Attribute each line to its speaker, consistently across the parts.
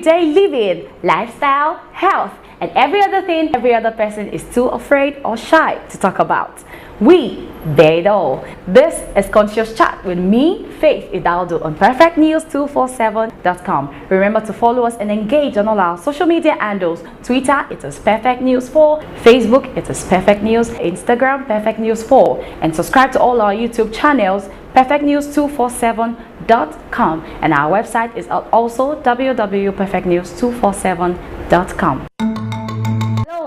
Speaker 1: everyday living, lifestyle, health, and every other thing every other person is too afraid or shy to talk about. We bear it all. This is Conscious Chat with me, Faith Idaldo, on perfectnews247.com. Remember to follow us and engage on all our social media handles. Twitter, it is Perfect News 4. Facebook, it is Perfect News. Instagram, Perfect News 4. And subscribe to all our YouTube channels, perfectnews247.com. And our website is also www.perfectnews247.com.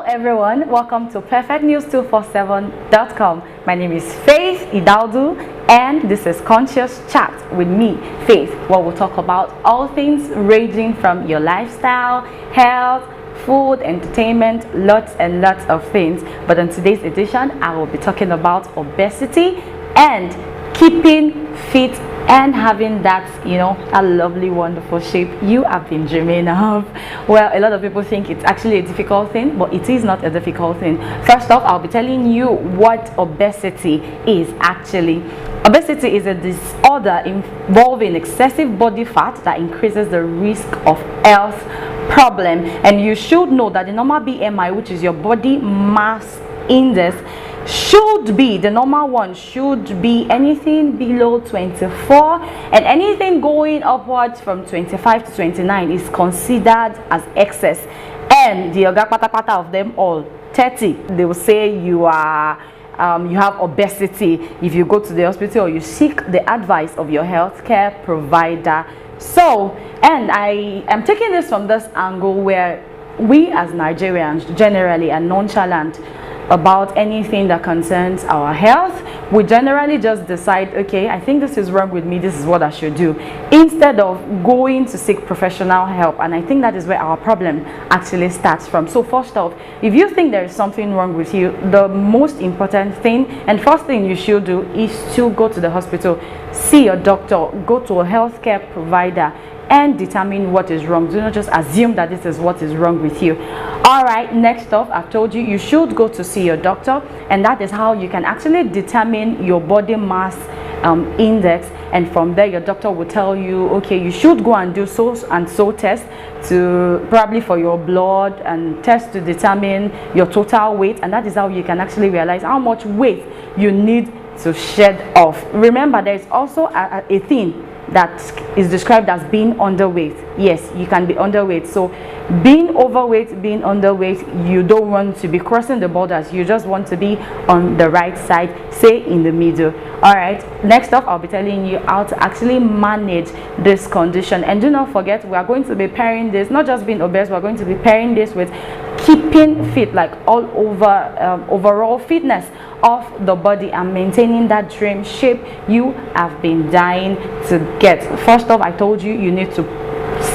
Speaker 1: Everyone, welcome to perfectnews247.com. My name is Faith Idaldu and this is Conscious Chat with me, Faith, where we'll talk about all things ranging from your lifestyle, health, food, entertainment, lots and lots of things. But in today's edition, I will be talking about obesity and keeping fit and having that, a lovely, wonderful shape you have been dreaming of. Well, a lot of people think it's actually a difficult thing, but it is not a difficult thing. First off, I'll be telling you what obesity is actually. Obesity is a disorder involving excessive body fat that increases the risk of health problem. And you should know that the normal BMI, which is your body mass index, the normal one should be anything below 24, and anything going upwards from 25 to 29 is considered as excess. And the yoga pata of them all 30, they will say you have obesity if you go to the hospital or you seek the advice of your healthcare provider. So, and I am taking this from this angle where we as Nigerians generally are nonchalant about anything that concerns our health. We generally just decide, okay, I think this is wrong with me, this is what I should do, instead of going to seek professional help. And I think that is where our problem actually starts from. So first off, if you think there is something wrong with you, the most important thing and first thing you should do is to go to the hospital, see your doctor, go to a healthcare provider and determine what is wrong. Do not just assume that this is what is wrong with you. All right, next off, I've told you, you should go to see your doctor, and that is how you can actually determine your body mass index. And from there, your doctor will tell you, okay, you should go and do so and so test to probably for your blood and test to determine your total weight. And that is how you can actually realize how much weight you need to shed off. Remember, there is also a thing that is described as being underweight. Yes, you can be underweight. So being overweight, being underweight, you don't want to be crossing the borders. You just want to be on the right side, say in the middle. All right, next up, I'll be telling you how to actually manage this condition. And do not forget, we are going to be pairing this, not just being obese, we're going to be pairing this with keeping fit, like all over overall fitness of the body and maintaining that dream shape you have been dying to get. First off, I told you, you need to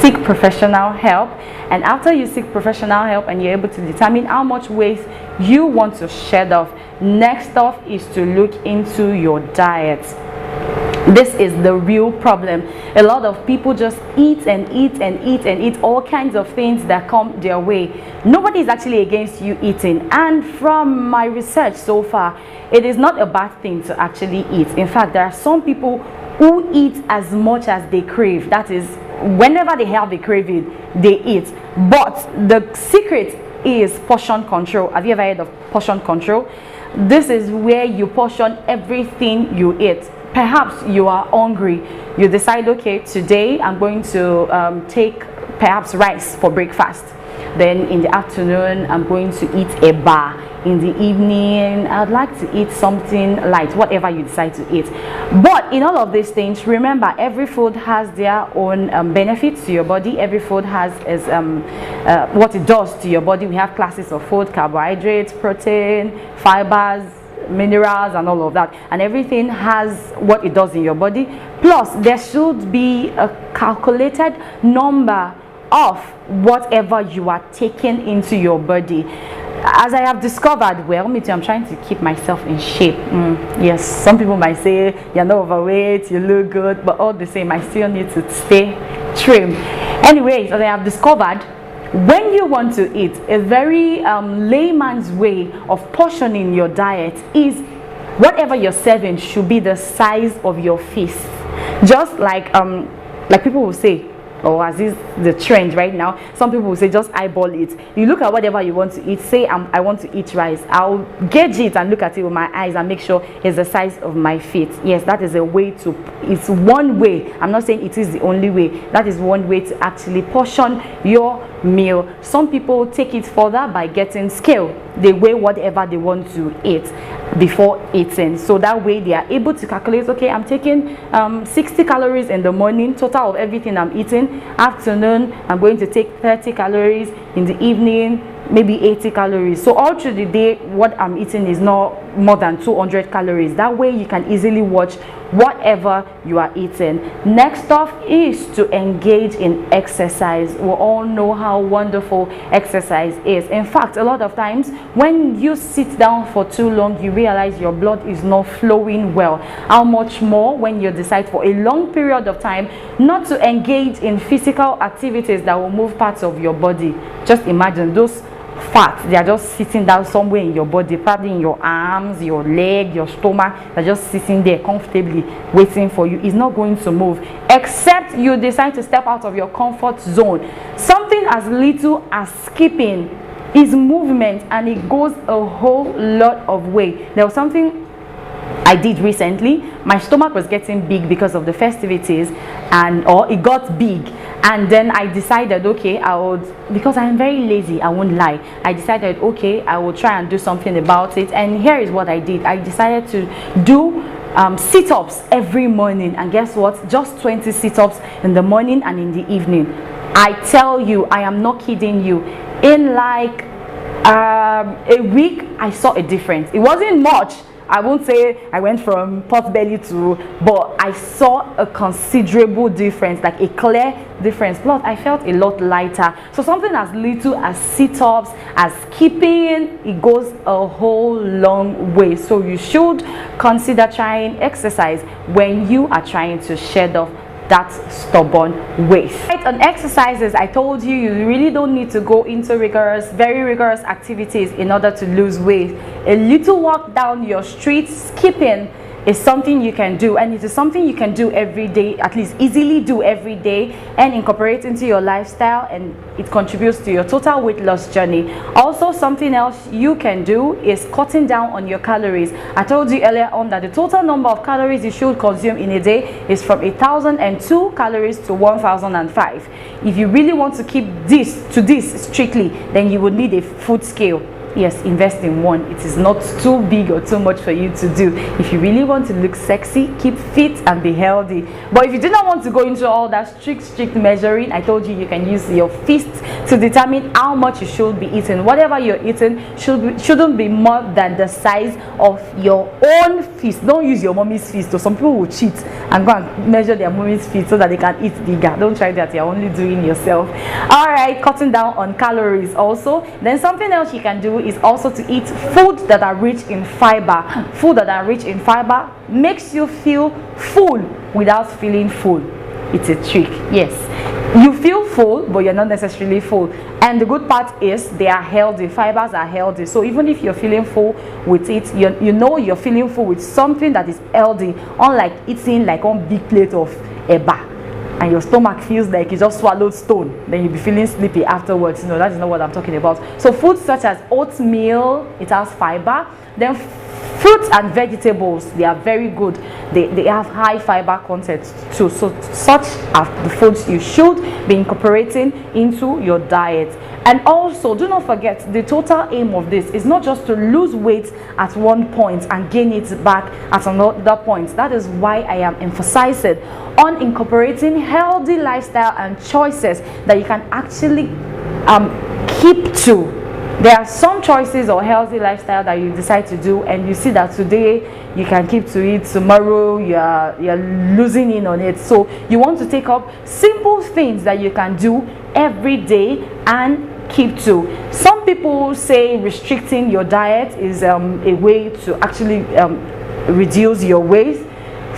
Speaker 1: seek professional help, and after you seek professional help and you're able to determine how much weight you want to shed off, next off is to look into your diet. This is the real problem. A lot of people just eat and eat and eat and eat all kinds of things that come their way. Nobody is actually against you eating, and from my research so far, it is not a bad thing to actually eat. In fact, there are some people who eat as much as they crave. That is, whenever they have a craving, they eat. But the secret is portion control. Have you ever heard of portion control? This is where you portion everything you eat. Perhaps you are hungry, you decide, okay, today I'm going to take perhaps rice for breakfast. Then in the afternoon, I'm going to eat a bar. In the evening, I'd like to eat something light, whatever you decide to eat. But in all of these things, remember, every food has their own benefits to your body. Every food has what it does to your body. We have classes of food: carbohydrates, protein, fibers, minerals, and all of that, and everything has what it does in your body. Plus, there should be a calculated number of whatever you are taking into your body. As I have discovered, well, me too, I'm trying to keep myself in shape. Yes, some people might say you're not overweight, you look good, but all the same, I still need to stay trim. Anyways, as I have discovered, when you want to eat, a very layman's way of portioning your diet is whatever you're serving should be the size of your fist. Just like people will say, or as is the trend right now, some people will say just eyeball it. You look at whatever you want to eat. Say I want to eat rice, I'll gauge it and look at it with my eyes and make sure it's the size of my feet. Yes, that is a way to, it's one way, I'm not saying it is the only way, that is one way to actually portion your meal. Some people take it further by getting scale. They weigh whatever they want to eat before eating, so that way they are able to calculate, okay, I'm taking 60 calories in the morning, total of everything I'm eating. Afternoon, I'm going to take 30 calories. In the evening, maybe 80 calories. So all through the day, what I'm eating is not more than 200 calories. That way you can easily watch whatever you are eating. Next off is to engage in exercise. We all know how wonderful exercise is. In fact, a lot of times when you sit down for too long, you realize your blood is not flowing well. How much more when you decide for a long period of time not to engage in physical activities that will move parts of your body. Just imagine those fat, they are just sitting down somewhere in your body, probably in your arms, your leg, your stomach. They're just sitting there comfortably waiting for you. It's not going to move except you decide to step out of your comfort zone. Something as little as skipping is movement, and it goes a whole lot of way. There was something I did recently. My stomach was getting big because of the festivities, or it got big, and then I decided, okay, I would, because I'm very lazy, I won't lie, I decided, okay, I will try and do something about it. And here is what I did. I decided to do sit-ups every morning, and guess what, just 20 sit-ups in the morning and in the evening. I tell you, I am not kidding you, in like a week I saw a difference. It wasn't much, I won't say I went from pot belly to, but I saw a considerable difference, like a clear difference. Plus, I felt a lot lighter. So something as little as sit-ups, as skipping, it goes a whole long way. So you should consider trying exercise when you are trying to shed off that stubborn waist. Right, on exercises, I told you, you really don't need to go into very rigorous activities in order to lose weight. A little walk down your street, skipping, is something you can do, and it is something you can do every day, at least easily do every day, and incorporate into your lifestyle, and it contributes to your total weight loss journey. Also, something else you can do is cutting down on your calories. I told you earlier on that the total number of calories you should consume in a day is from 1,002 calories to 1,005. If you really want to keep this strictly, then you would need a food scale. Yes, invest in one. It is not too big or too much for you to do. If you really want to look sexy, keep fit and be healthy. But if you do not want to go into all that strict measuring, I told you, you can use your fist to determine how much you should be eating. Whatever you're eating shouldn't be more than the size of your own fist. Don't use your mommy's fist. So some people will cheat and go and measure their mommy's fist so that they can eat bigger. Don't try that. You're only doing yourself. All right, cutting down on calories also. Then something else you can do is also to eat food that are rich in fiber. Food that are rich in fiber makes you feel full without feeling full. It's a trick. Yes, you feel full, but you're not necessarily full. And the good part is they are healthy. Fibers are healthy. So even if you're feeling full with it, you know you're feeling full with something that is healthy, unlike eating like one big plate of eba and your stomach feels like you just swallowed stone, then you'll be feeling sleepy afterwards. No, that is not what I'm talking about. So foods such as oatmeal, it has fiber. Then fruits and vegetables, they are very good. They have high fiber content too. So such are the foods you should be incorporating into your diet. And also, do not forget, the total aim of this is not just to lose weight at one point and gain it back at another point. That is why I am emphasizing on incorporating healthy lifestyle and choices that you can actually keep to. There are some choices or healthy lifestyle that you decide to do, and you see that today you can keep to it, tomorrow you're losing in on it. So you want to take up simple things that you can do every day and keep to. Some people say restricting your diet is a way to actually reduce your weight.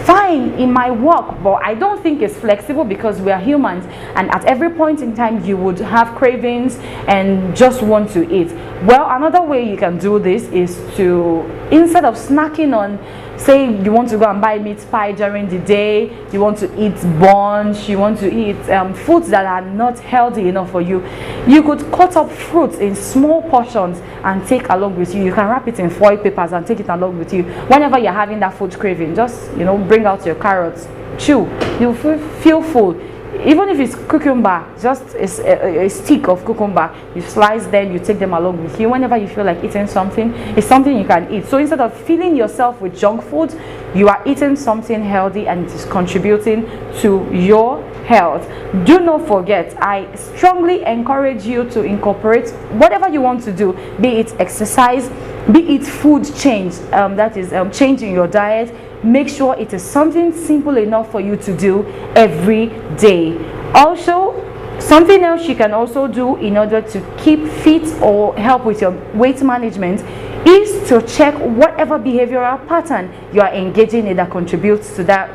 Speaker 1: Fine, it might work, but I don't think it's flexible because we are humans, and at every point in time you would have cravings and just want to eat. Well, another way you can do this is to, instead of snacking on Say you want to go and buy meat pie during the day, you want to eat bunch, you want to eat foods that are not healthy enough for you, you could cut up fruits in small portions and take along with you. You can wrap it in foil papers and take it along with you. Whenever you're having that food craving, just bring out your carrots, chew, you'll feel full. Even if it's cucumber, just a stick of cucumber, you slice them, you take them along with you. Whenever you feel like eating something, it's something you can eat. So instead of filling yourself with junk food, you are eating something healthy and it is contributing to your health. Do not forget, I strongly encourage you to incorporate whatever you want to do, be it exercise, be it food change, that is changing your diet. Make sure it is something simple enough for you to do every day. Also, something else you can also do in order to keep fit or help with your weight management is to check whatever behavioral pattern you are engaging in that contributes to that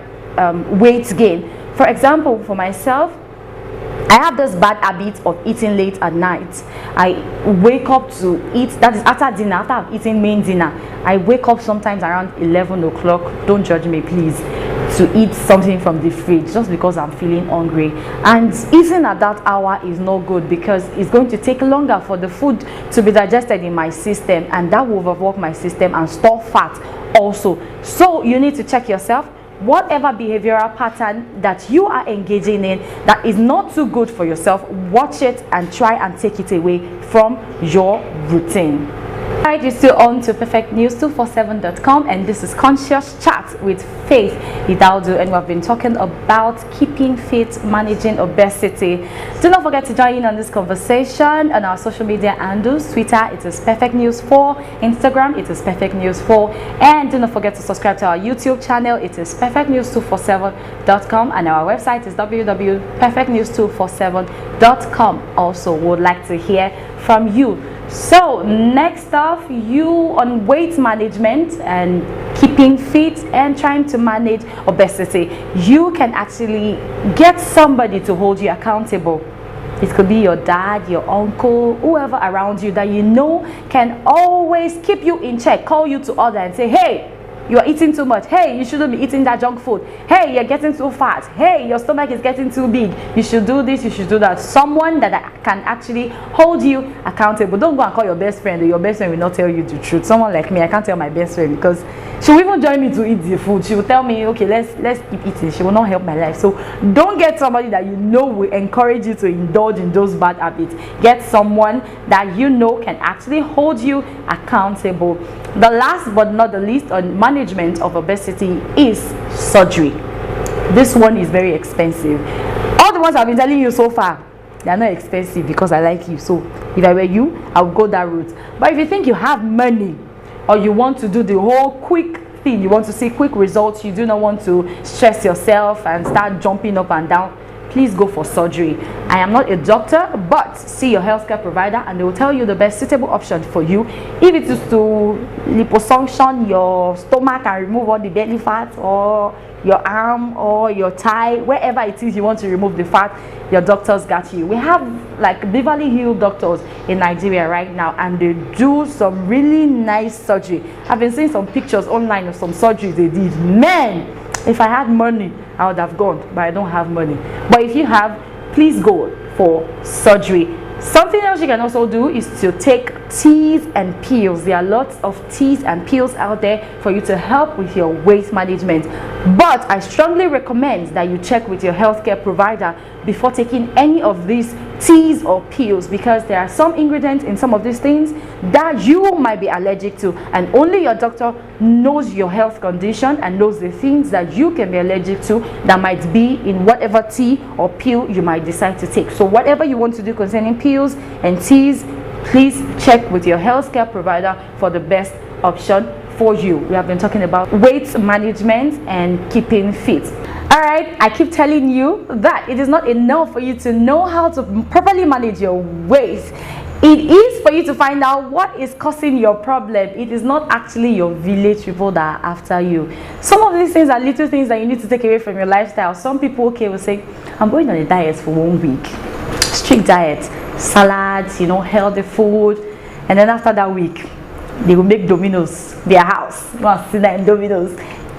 Speaker 1: weight gain. For example, for myself, I have this bad habit of eating late at night. I wake up to eat, that is after dinner, after I've eaten main dinner. I wake up sometimes around 11 o'clock, don't judge me please, to eat something from the fridge just because I'm feeling hungry. And eating at that hour is not good because it's going to take longer for the food to be digested in my system, and that will overwork my system and store fat also. So you need to check yourself. Whatever behavioral pattern that you are engaging in that is not too good for yourself, watch it and try and take it away from your routine. Alright, you're still on to perfectnews247.com, and this is Conscious Chat with Faith Idaudu, and we've been talking about keeping fit, managing obesity. Do not forget to join in on this conversation on our social media handles. Twitter, it is Perfect News 4. Instagram, it is Perfect News 4. And do not forget to subscribe to our YouTube channel. It is perfectnews247.com, and our website is www.perfectnews247.com. Also, would like to hear from you. So next off, you on weight management and keeping fit and trying to manage obesity, you can actually get somebody to hold you accountable. It could be your dad, your uncle, whoever around you that you know can always keep you in check, call you to order and say, hey, you are eating too much. Hey, you shouldn't be eating that junk food. Hey, you're getting too fat. Hey, your stomach is getting too big. You should do this, you should do that. Someone that can actually hold you accountable. Don't go and call your best friend. Your best friend will not tell you the truth. Someone like me, I can't tell my best friend because she will even join me to eat the food. She will tell me, okay, let's keep eating. She will not help my life. So don't get somebody that you know will encourage you to indulge in those bad habits. Get someone that you know can actually hold you accountable. The last but not the least on management of obesity is surgery. This one is very expensive. All the ones I've been telling you so far, they are not expensive because I like you. So if I were you, I would go that route. But if you think you have money or you want to do the whole quick thing, you want to see quick results, you do not want to stress yourself and start jumping up and down, please go for surgery. I am not a doctor, but see your healthcare provider and they will tell you the best suitable option for you. If it is to liposuction your stomach and remove all the belly fat, or your arm or your thigh, wherever it is you want to remove the fat, your doctors got you. We have like Beverly Hills doctors in Nigeria right now, and they do some really nice surgery. I've been seeing some pictures online of some surgeries they did. Man, if I had money, I would have gone, but I don't have money. But if you have, please go for surgery. Something else you can also do is to take teas and pills. There are lots of teas and pills out there for you to help with your weight management. But I strongly recommend that you check with your healthcare provider before taking any of these teas or pills, because there are some ingredients in some of these things that you might be allergic to, and only your doctor knows your health condition and knows the things that you can be allergic to that might be in whatever tea or pill you might decide to take. So whatever you want to do concerning pills and teas, please check with your healthcare provider for the best option for you. We have been talking about weight management and keeping fit. Alright, I keep telling you that it is not enough for you to know how to properly manage your weight. It is for you to find out what is causing your problem. It is not actually your village people that are after you. Some of these things are little things that you need to take away from your lifestyle. Some people, okay, will say, I'm going on a diet for 1 week. Strict diet, salads, healthy food. And then after that week, They will make Domino's their house. You want to sit there in Domino's,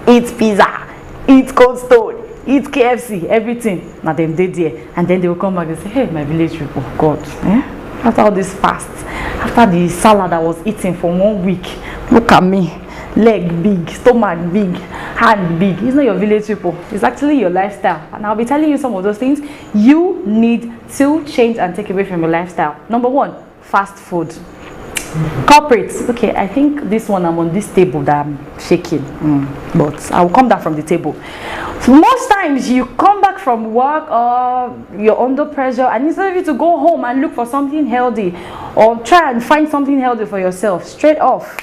Speaker 1: eat pizza, eat Cold Stone, eat KFC, everything. Now them they there, and then they will come back and say, hey, my village people, God, after all this fast, after the salad I was eating for 1 week, look at me, leg big, stomach big, hand big. It's not your village people, it's actually your lifestyle. And I'll be telling you some of those things you need to change and take away from your lifestyle. Number one, fast food. Corporates. Okay, I think this one, I'm on this table that I'm shaking, but I will come down from the table. So most times you come back from work or you're under pressure, and instead of you to go home and look for something healthy or try and find something healthy for yourself, straight off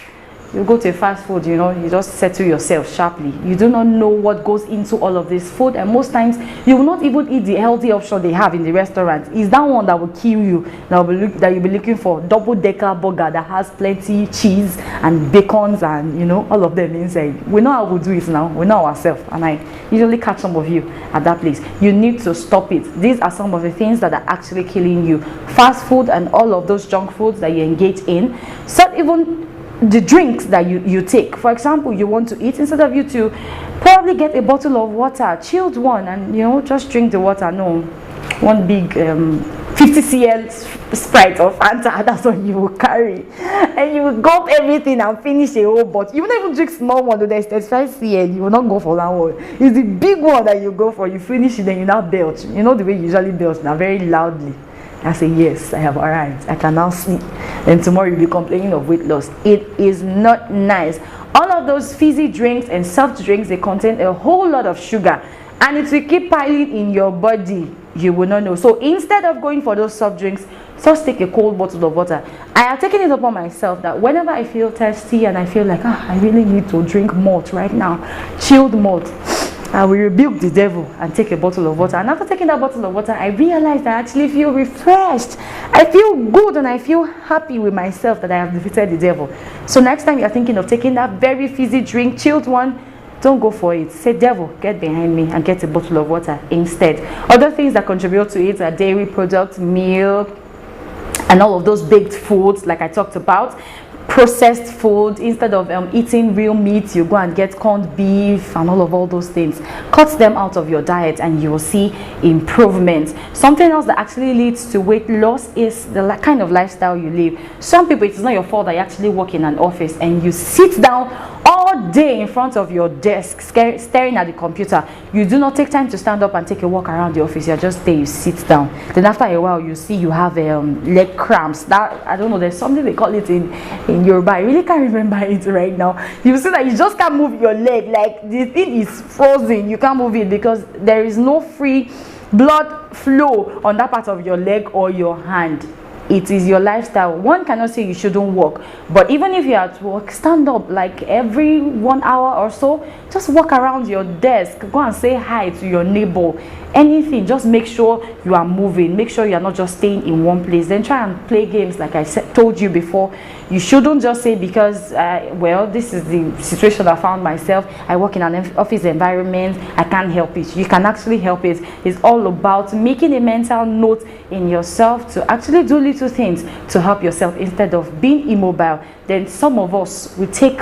Speaker 1: you go to a fast food. You just settle yourself sharply. You do not know what goes into all of this food, and most times you will not even eat the healthy option they have in the restaurant. It's that one that will kill you, that you'll be looking for. Double-decker burger that has plenty cheese and bacons and all of them inside. We know how we do it now. We know ourselves, and I usually catch some of you at that place. You need to stop it. These are some of the things that are actually killing you. Fast food and all of those junk foods that you engage in. So even the drinks that you take. For example, you want to eat, instead of you to probably get a bottle of water, chilled one, and just drink the water. No, one big 50 cl Sprite or Fanta, that's what you will carry, and you will gulp everything and finish a whole bottle. You will not even drink small one, though there's 35 cl. You will not go for that one. It's the big one that you go for. You finish it, then you now belch. The way you usually belch now, very loudly. I say, yes, I have arrived. I can now sleep. Then tomorrow you'll be complaining of weight loss. It is not nice. All of those fizzy drinks and soft drinks, they contain a whole lot of sugar, and it will keep piling in your body. You will not know. So instead of going for those soft drinks, just take a cold bottle of water. I have taken it upon myself that whenever I feel thirsty and I feel like I really need to drink malt right now, chilled malt, I will rebuke the devil and take a bottle of water. And after taking that bottle of water, I realized I actually feel refreshed. I feel good, and I feel happy with myself that I have defeated the devil. So next time you're thinking of taking that very fizzy drink, chilled one, don't go for it. Say, devil, get behind me and get a bottle of water instead. Other things that contribute to it are dairy products, milk, and all of those baked foods like I talked about. Processed food. Instead of eating real meat, you go and get corned beef and all those things. Cut them out of your diet and you will see improvement. Something else that actually leads to weight loss is the kind of lifestyle you live. Some people, it's not your fault that you actually work in an office and you sit down all day in front of your desk staring at the computer. You do not take time to stand up and take a walk around the office. You're just there, you sit down. Then after a while you see you have leg cramps. That, I don't know, there's something they call it in Yoruba. I really can't remember it right now. You see that you just can't move your leg, like the thing is frozen. You can't move it because there is no free blood flow on that part of your leg or your hand. It is your lifestyle. One cannot say you shouldn't walk, but even if you're at work, stand up like every 1 hour or so. Just walk around your desk, go and say hi to your neighbor. Anything, just make sure you are moving. Make sure you're not just staying in one place. Then try and play games like I told you before. You shouldn't just say because well, this is the situation I found myself, I work in an office environment, I can't help it. You can actually help it. It's all about making a mental note in yourself to actually do little things to help yourself instead of being immobile. Then some of us will take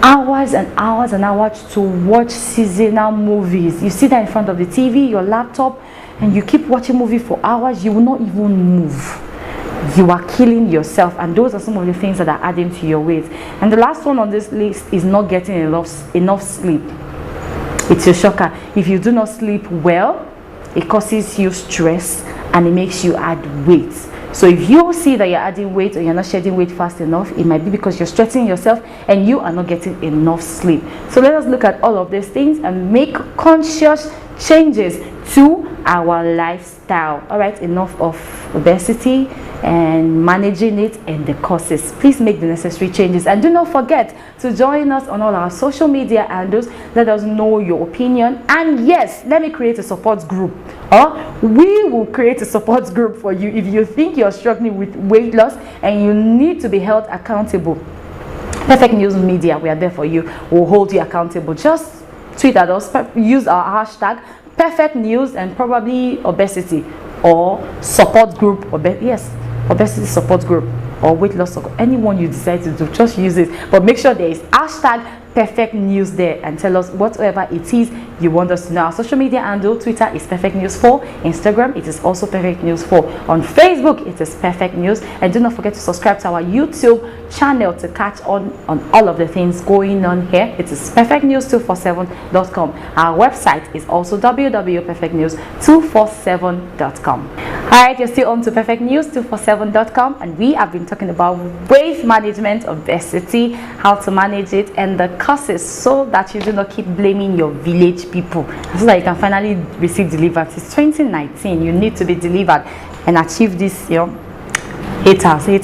Speaker 1: hours and hours and hours to watch seasonal movies. You sit there in front of the TV, your laptop, and you keep watching movie for hours. You will not even move. You are killing yourself, and those are some of the things that are adding to your weight. And the last one on this list is not getting enough sleep. It's a shocker. If you do not sleep well, it causes you stress and it makes you add weight. So if you see that you're adding weight or you're not shedding weight fast enough, it might be because you're stressing yourself and you are not getting enough sleep. So let us look at all of these things and make conscious changes to our lifestyle. All right, enough of obesity and managing it and the causes. Please make the necessary changes, and do not forget to join us on all our social media handles. Let us know your opinion, and yes, let me create a support group, or we will create a support group for you if you think you're struggling with weight loss and you need to be held accountable. Perfect News Media, we are there for you. We'll hold you accountable. Just tweet at us, use our hashtag Perfect News and probably obesity or support group. Yes, obesity support group. or weight loss, or anyone you decide to do, just use it. But make sure there is hashtag perfect news there, and tell us whatever it is you want us to know. Our social media handle: Twitter is perfect news 4, Instagram it is also perfect news 4, on Facebook it is perfect news. And do not forget to subscribe to our YouTube channel to catch on all of the things going on here. It is perfectnews247.com. Our website is also www.perfectnews247.com. Alright, you're still on to perfectnews247.com, and we have been talking about waste management, obesity, how to manage it, and the causes, so that you do not keep blaming your village people, so that you can finally receive deliverance. It's 2019, you need to be delivered and achieve this. Haters, they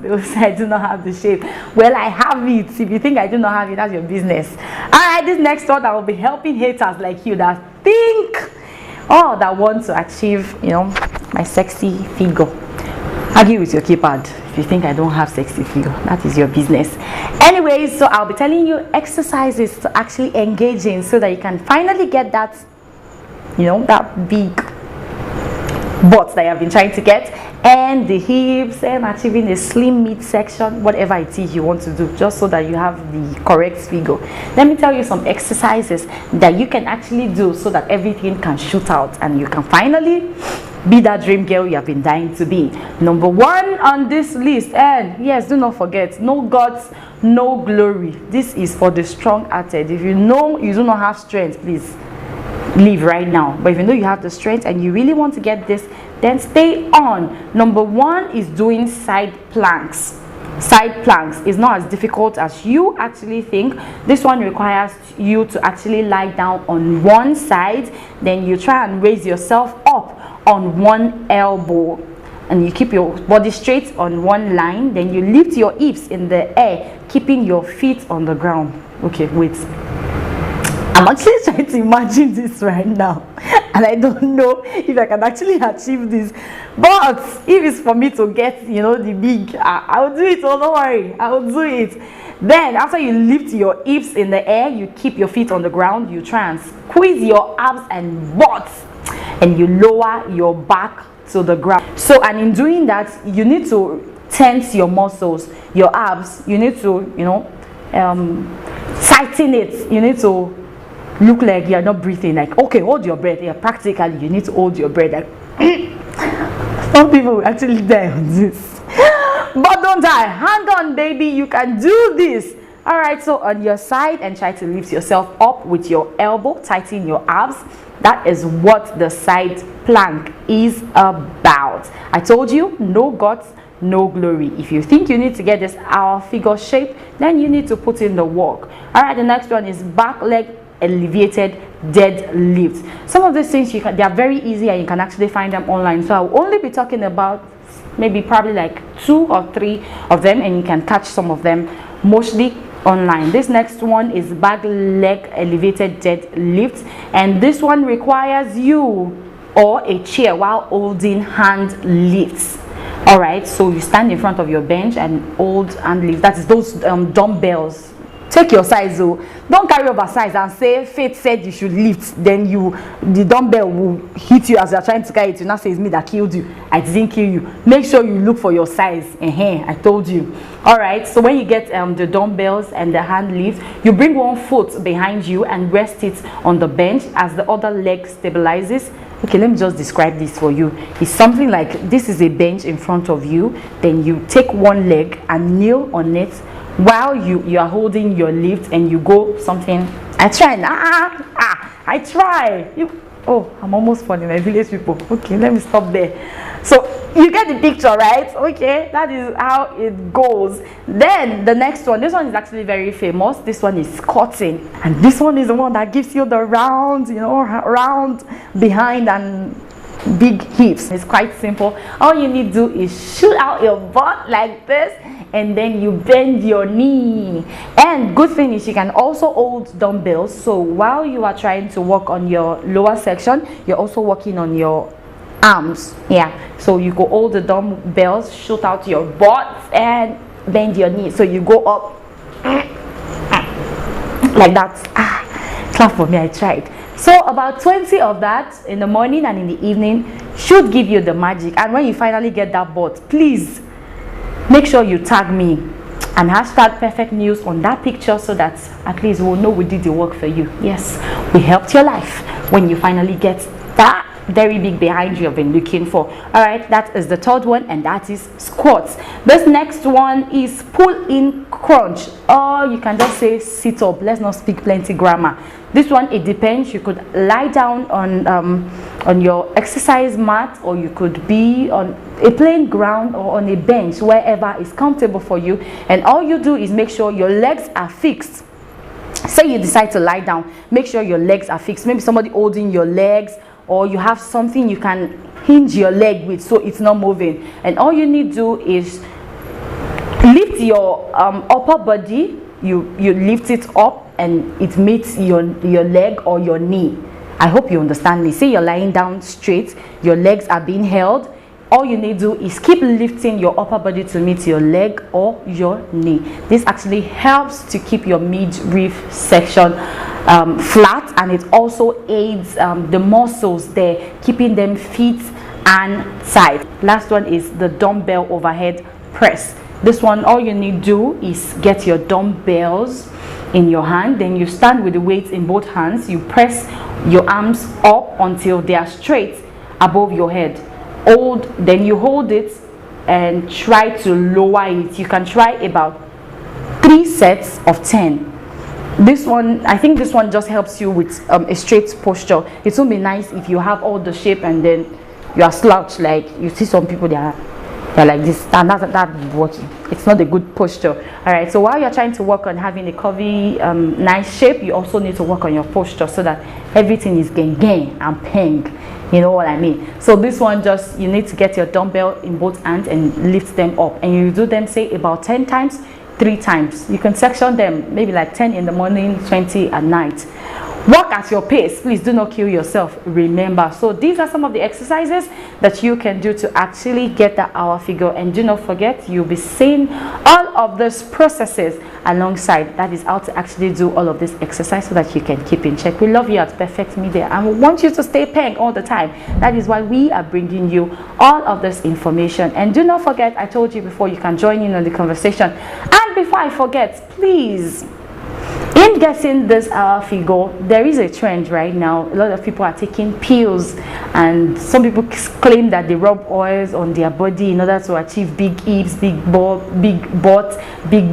Speaker 1: will say I do not have the shape. Well, I have it. If you think I do not have it, that's your business. Alright, this next one, I will be helping haters like you that think, that want to achieve, my sexy figure. Argue with your keypad. If you think I don't have sexy figure, that is your business. Anyways, so I'll be telling you exercises to actually engage in, so that you can finally get that, that big butt that you have been trying to get, and the hips, and achieving a slim midsection, whatever it is you want to do, just so that you have the correct figure. Let me tell you some exercises that you can actually do, so that everything can shoot out and you can finally be that dream girl you have been dying to be. Number 1 on this list, and yes, do not forget, no guts, no glory. This is for the strong-hearted. If you know you do not have strength, please leave right now. But if you know you have the strength and you really want to get this, then stay on. Number 1 is doing side planks. Side planks is not as difficult as you actually think. This one requires you to actually lie down on one side, then you try and raise yourself up on one elbow, and you keep your body straight on one line, then you lift your hips in the air, keeping your feet on the ground. Okay, wait, I'm actually trying to imagine this right now, and I don't know if I can actually achieve this, but if it's for me to get, the big, I'll do it. Oh, don't worry, I'll do it. Then after you lift your hips in the air, you keep your feet on the ground, you try and squeeze your abs and butts, and you lower your back to the ground. So, and in doing that, you need to tense your muscles, your abs. You need to, tighten it. You need to look like you're not breathing. Like, okay, hold your breath. Yeah, practically, you need to hold your breath. Like, some people will actually die on this, but don't die. Hang on, baby. You can do this. All right. So on your side, and try to lift yourself up with your elbow. Tighten your abs. That is what the side plank is about. I told you, no guts, no glory. If you think you need to get this hour figure shape, then you need to put in the work. All right, the next one is back leg elevated deadlift. Some of these things they are very easy, and you can actually find them online. So I'll only be talking about probably like 2 or 3 of them, and you can catch some of them mostly online. This next one is back leg elevated deadlift, and this one requires you or a chair while holding hand lifts. All right, so you stand in front of your bench and hold hand lifts. That is those dumbbells. Take your size, though. Don't carry oversize and say Faith said you should lift, then the dumbbell will hit you as you're trying to carry it. You now say it's me that killed you. I didn't kill you. Make sure you look for your size. I told you. All right, so when you get the dumbbells and the hand lift, you bring one foot behind you and rest it on the bench as the other leg stabilizes. Okay, let me just describe this for you. It's something like this is a bench in front of you, then you take one leg and kneel on it while you are holding your lift, and you go something. I try. I try. I'm almost funny, my village people. Okay, let me stop there. So you get the picture, right? Okay, that is how it goes. Then the next one, this one is actually very famous. This one is squatting, and this one is the one that gives you the round, round behind and big hips. It's quite simple. All you need to do is shoot out your butt like this, and then you bend your knee. And good thing is you can also hold dumbbells, so while you are trying to work on your lower section, you're also working on your arms. So you go hold the dumbbells, shoot out your butt, and bend your knee. So you go up like that. Clap for me, I tried. So about 20 of that in the morning and in the evening should give you the magic. And when you finally get that butt, please make sure you tag me and hashtag perfect news on that picture, so that at least we'll know we did the work for you. Yes, we helped your life when you finally get that very big behind you have been looking for. All right, that is the third one, and that is squats. This next one is pull in crunch, or you can just say sit up. Let's not speak plenty grammar. This one, it depends. You could lie down on your exercise mat, or you could be on a plain ground or on a bench, wherever is comfortable for you, and all you do is make sure your legs are fixed. Say you decide to lie down, make sure your legs are fixed. Maybe somebody holding your legs, or you have something you can hinge your leg with so it's not moving, and all you need to do is lift your upper body. You lift it up and it meets your leg or your knee. I hope you understand me. Say you're lying down straight, your legs are being held. All you need to do is keep lifting your upper body to meet your leg or your knee. This actually helps to keep your midriff section flat, and it also aids the muscles there, keeping them fit and tight. Last one is the dumbbell overhead press. This one, all you need to do is get your dumbbells in your hand, then you stand with the weights in both hands. You press your arms up until they are straight above your head. Then you hold it and try to lower it. You can try about 3 sets of 10. This one, I think this one just helps you with a straight posture. It will be nice if you have all the shape and then you are slouched. Like you see some people, they're like this, and that's working. It's not a good posture. All right, so while you're trying to work on having a curvy nice shape, you also need to work on your posture so that everything is gang and peng. You know what I mean? So this one, just you need to get your dumbbell in both hands and lift them up, and you do them, say, about 10 times, 3 times. You can section them, maybe like 10 in the morning, 20 at night. Work at your pace. Please do not kill yourself, remember. So these are some of the exercises that you can do to actually get that hour figure. And do not forget, you'll be seeing all of these processes alongside. That is how to actually do all of this exercise so that you can keep in check. We love you at Perfect Media, and we want you to stay paying all the time. That is why we are bringing you all of this information. And do not forget, I told you before, you can join in on the conversation. And before I forget, please, in getting this hour figure, there is a trend right now. A lot of people are taking pills, and some people claim that they rub oils on their body in order to achieve big hips, big butt, big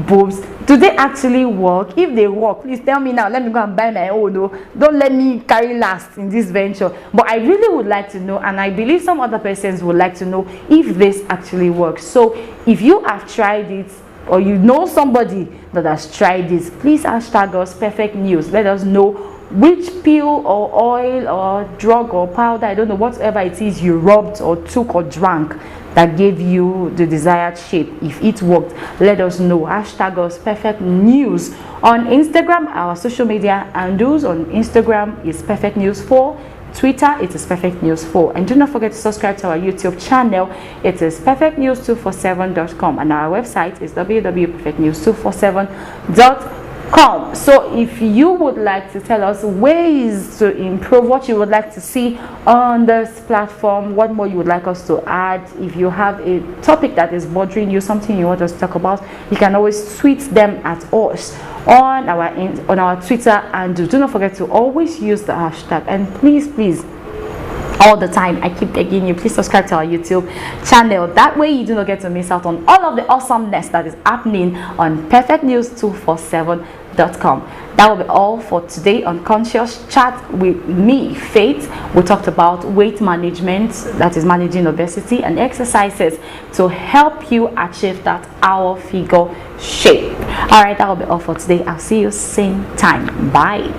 Speaker 1: boobs. Do they actually work? If they work, please tell me now. Let me go and buy my own. No, don't let me carry last in this venture. But I really would like to know, and I believe some other persons would like to know, if this actually works. So if you have tried it, or you know somebody that has tried this, please hashtag us Perfect News. Let us know which pill or oil or drug or powder, I don't know, whatever it is you rubbed or took or drank that gave you the desired shape. If it worked, let us know. Hashtag us Perfect News on Instagram. Our social media handles on Instagram is Perfect News 4. Twitter, it is Perfect News 4. And do not forget to subscribe to our YouTube channel. It is perfectnews247.com, and our website is www.perfectnews247.com. So if you would like to tell us ways to improve, what you would like to see on this platform, what more you would like us to add, if you have a topic that is bothering you, something you want us to talk about, you can always tweet them at us on our Twitter. And do not forget to always use the hashtag. And please, all the time, I keep begging you, please subscribe to our YouTube channel. That way you do not get to miss out on all of the awesomeness that is happening on perfectnews247.com. That will be all for today on Conscious Chat with me, Faith. We talked about weight management, that is managing obesity, and exercises to help you achieve that hour figure shape. All right, that will be all for today. I'll see you same time. Bye.